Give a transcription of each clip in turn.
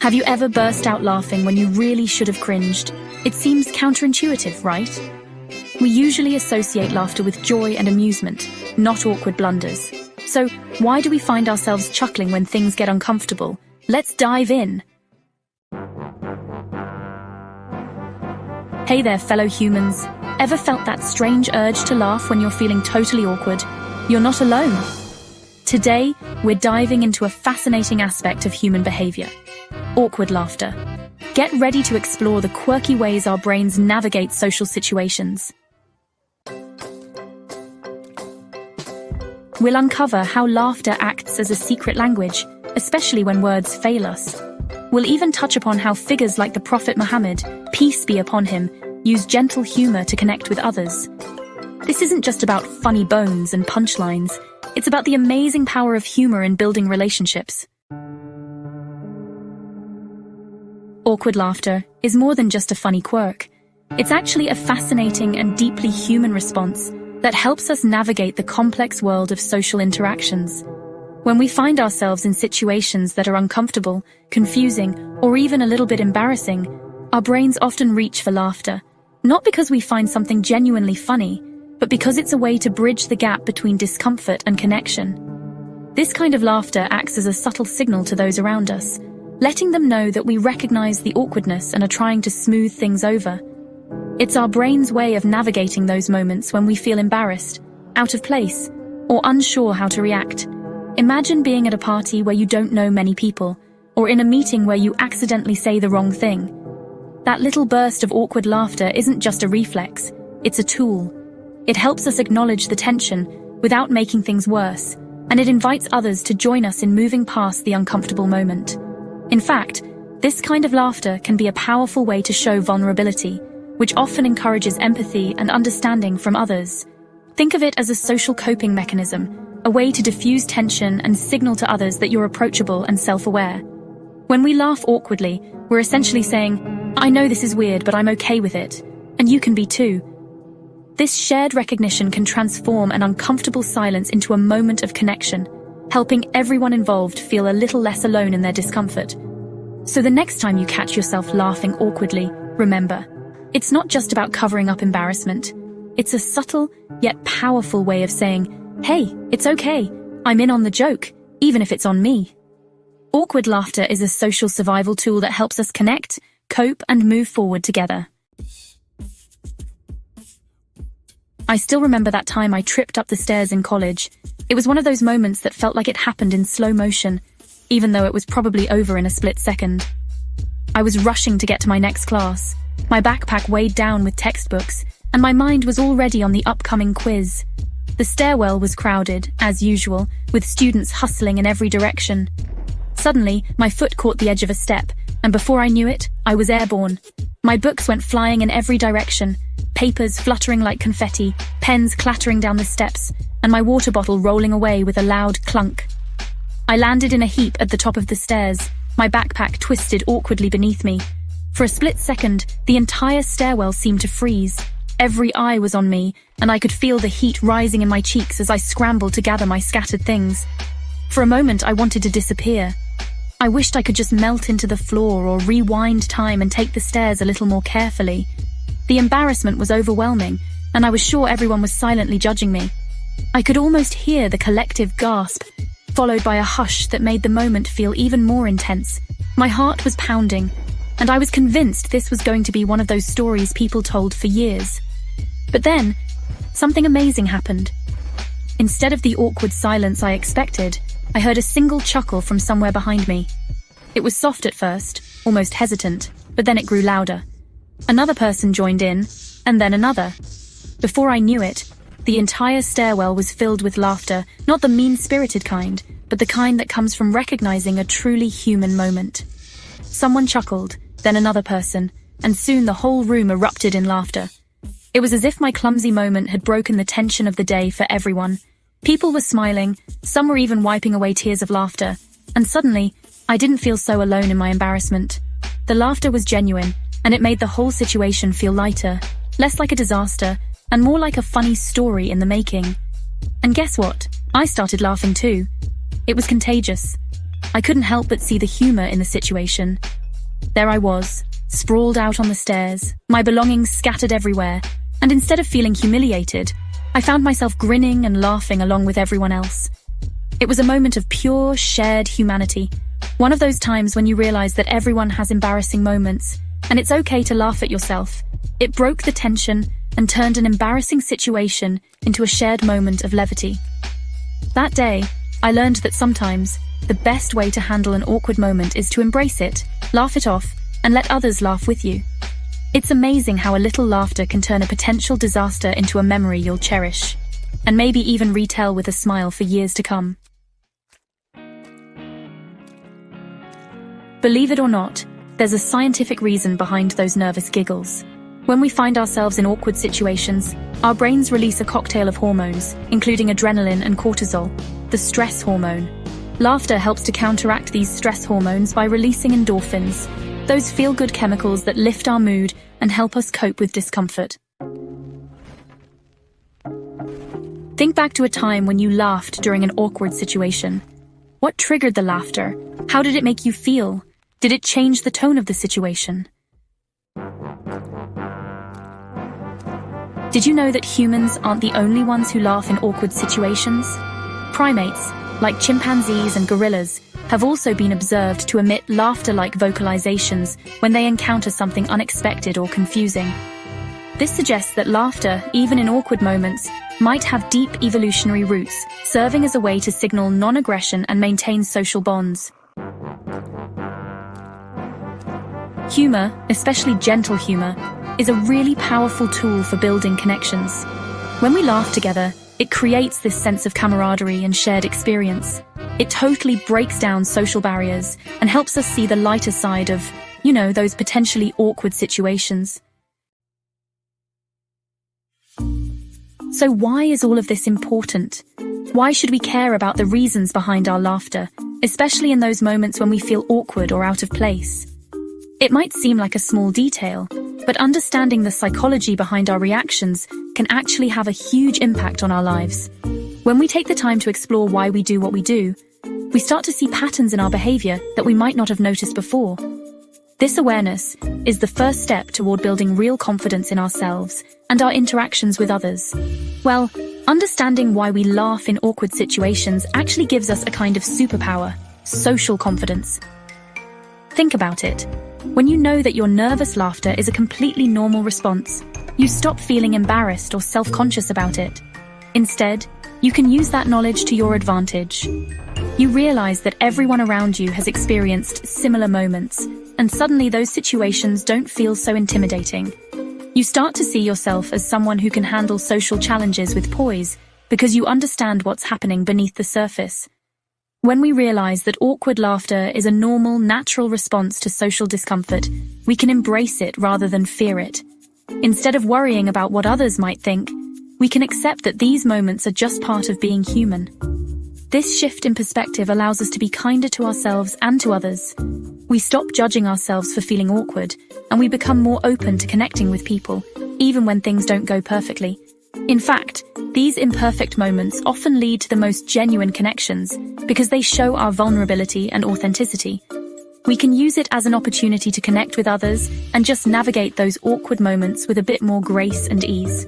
Have you ever burst out laughing when you really should have cringed? It seems counterintuitive, right? We usually associate laughter with joy and amusement, not awkward blunders. So, why do we find ourselves chuckling when things get uncomfortable? Let's dive in. Hey there, fellow humans. Ever felt that strange urge to laugh when you're feeling totally awkward? You're not alone. Today, we're diving into a fascinating aspect of human behavior: awkward laughter. Get ready to explore the quirky ways our brains navigate social situations. We'll uncover how laughter acts as a secret language, especially when words fail us. We'll even touch upon how figures like the Prophet Muhammad, peace be upon him, use gentle humor to connect with others. This isn't just about funny bones and punchlines. It's about the amazing power of humor in building relationships. Awkward laughter is more than just a funny quirk. It's actually a fascinating and deeply human response that helps us navigate the complex world of social interactions. When we find ourselves in situations that are uncomfortable, confusing, or even a little bit embarrassing, our brains often reach for laughter, not because we find something genuinely funny, but because it's a way to bridge the gap between discomfort and connection. This kind of laughter acts as a subtle signal to those around us, letting them know that we recognize the awkwardness and are trying to smooth things over. It's our brain's way of navigating those moments when we feel embarrassed, out of place, or unsure how to react. Imagine being at a party where you don't know many people, or in a meeting where you accidentally say the wrong thing. That little burst of awkward laughter isn't just a reflex, it's a tool. It helps us acknowledge the tension without making things worse, and it invites others to join us in moving past the uncomfortable moment. In fact, this kind of laughter can be a powerful way to show vulnerability, which often encourages empathy and understanding from others. Think of it as a social coping mechanism, a way to diffuse tension and signal to others that you're approachable and self-aware. When we laugh awkwardly, we're essentially saying, "I know this is weird, but I'm okay with it, and you can be too." This shared recognition can transform an uncomfortable silence into a moment of connection, helping everyone involved feel a little less alone in their discomfort. So the next time you catch yourself laughing awkwardly, remember, it's not just about covering up embarrassment. It's a subtle, yet powerful way of saying, "Hey, it's okay. I'm in on the joke, even if it's on me." Awkward laughter is a social survival tool that helps us connect, cope, and move forward together. I still remember that time I tripped up the stairs in college. It was one of those moments that felt like it happened in slow motion, even though it was probably over in a split second. I was rushing to get to my next class, my backpack weighed down with textbooks, and my mind was already on the upcoming quiz. The stairwell was crowded, as usual, with students hustling in every direction. Suddenly, my foot caught the edge of a step, and before I knew it, I was airborne. My books went flying in every direction, papers fluttering like confetti, pens clattering down the steps, and my water bottle rolling away with a loud clunk. I landed in a heap at the top of the stairs, my backpack twisted awkwardly beneath me. For a split second, the entire stairwell seemed to freeze. Every eye was on me, and I could feel the heat rising in my cheeks as I scrambled to gather my scattered things. For a moment, I wanted to disappear. I wished I could just melt into the floor or rewind time and take the stairs a little more carefully. The embarrassment was overwhelming, and I was sure everyone was silently judging me. I could almost hear the collective gasp, followed by a hush that made the moment feel even more intense. My heart was pounding, and I was convinced this was going to be one of those stories people told for years. But then, something amazing happened. Instead of the awkward silence I expected, I heard a single chuckle from somewhere behind me. It was soft at first, almost hesitant, but then it grew louder. Another person joined in, and then another. Before I knew it, the entire stairwell was filled with laughter, not the mean-spirited kind, but the kind that comes from recognizing a truly human moment. Someone chuckled, then another person, and soon the whole room erupted in laughter. It was as if my clumsy moment had broken the tension of the day for everyone. People were smiling, some were even wiping away tears of laughter, and suddenly, I didn't feel so alone in my embarrassment. The laughter was genuine, and it made the whole situation feel lighter, less like a disaster, and more like a funny story in the making. And guess what? I started laughing too. It was contagious. I couldn't help but see the humor in the situation. There I was, sprawled out on the stairs, my belongings scattered everywhere, and instead of feeling humiliated, I found myself grinning and laughing along with everyone else. It was a moment of pure, shared humanity. One of those times when you realize that everyone has embarrassing moments, and it's okay to laugh at yourself. It broke the tension and turned an embarrassing situation into a shared moment of levity. That day, I learned that sometimes the best way to handle an awkward moment is to embrace it, laugh it off, and let others laugh with you. It's amazing how a little laughter can turn a potential disaster into a memory you'll cherish, and maybe even retell with a smile for years to come. Believe it or not, there's a scientific reason behind those nervous giggles. When we find ourselves in awkward situations, our brains release a cocktail of hormones, including adrenaline and cortisol, the stress hormone. Laughter helps to counteract these stress hormones by releasing endorphins, those feel-good chemicals that lift our mood and help us cope with discomfort. Think back to a time when you laughed during an awkward situation. What triggered the laughter? How did it make you feel? Did it change the tone of the situation? Did you know that humans aren't the only ones who laugh in awkward situations? Primates, like chimpanzees and gorillas, have also been observed to emit laughter-like vocalizations when they encounter something unexpected or confusing. This suggests that laughter, even in awkward moments, might have deep evolutionary roots, serving as a way to signal non-aggression and maintain social bonds. Humor, especially gentle humor, is a really powerful tool for building connections. When we laugh together, it creates this sense of camaraderie and shared experience. It totally breaks down social barriers and helps us see the lighter side of, those potentially awkward situations. So why is all of this important? Why should we care about the reasons behind our laughter, especially in those moments when we feel awkward or out of place? It might seem like a small detail, but understanding the psychology behind our reactions can actually have a huge impact on our lives. When we take the time to explore why we do what we do, we start to see patterns in our behavior that we might not have noticed before. This awareness is the first step toward building real confidence in ourselves and our interactions with others. Well, understanding why we laugh in awkward situations actually gives us a kind of superpower, social confidence. Think about it. When you know that your nervous laughter is a completely normal response, you stop feeling embarrassed or self-conscious about it. Instead, you can use that knowledge to your advantage. You realize that everyone around you has experienced similar moments, and suddenly those situations don't feel so intimidating. You start to see yourself as someone who can handle social challenges with poise because you understand what's happening beneath the surface. When we realize that awkward laughter is a normal, natural response to social discomfort, we can embrace it rather than fear it. Instead of worrying about what others might think, we can accept that these moments are just part of being human. This shift in perspective allows us to be kinder to ourselves and to others. We stop judging ourselves for feeling awkward, and we become more open to connecting with people, even when things don't go perfectly. In fact, these imperfect moments often lead to the most genuine connections because they show our vulnerability and authenticity. We can use it as an opportunity to connect with others and just navigate those awkward moments with a bit more grace and ease.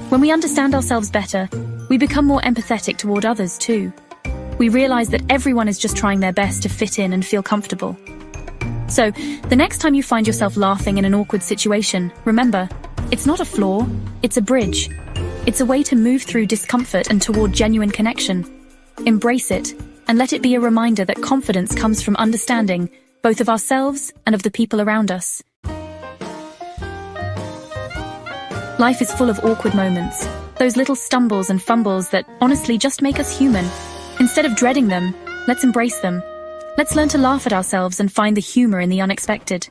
When we understand ourselves better, we become more empathetic toward others too. We realize that everyone is just trying their best to fit in and feel comfortable. So, the next time you find yourself laughing in an awkward situation, remember, it's not a flaw, it's a bridge. It's a way to move through discomfort and toward genuine connection. Embrace it, and let it be a reminder that confidence comes from understanding, both of ourselves and of the people around us. Life is full of awkward moments, those little stumbles and fumbles that honestly just make us human. Instead of dreading them, let's embrace them. Let's learn to laugh at ourselves and find the humor in the unexpected.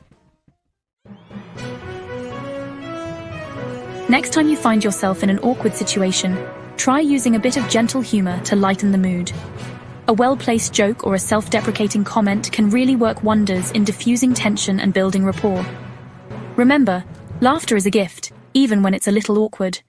Next time you find yourself in an awkward situation, try using a bit of gentle humor to lighten the mood. A well-placed joke or a self-deprecating comment can really work wonders in diffusing tension and building rapport. Remember, laughter is a gift, even when it's a little awkward.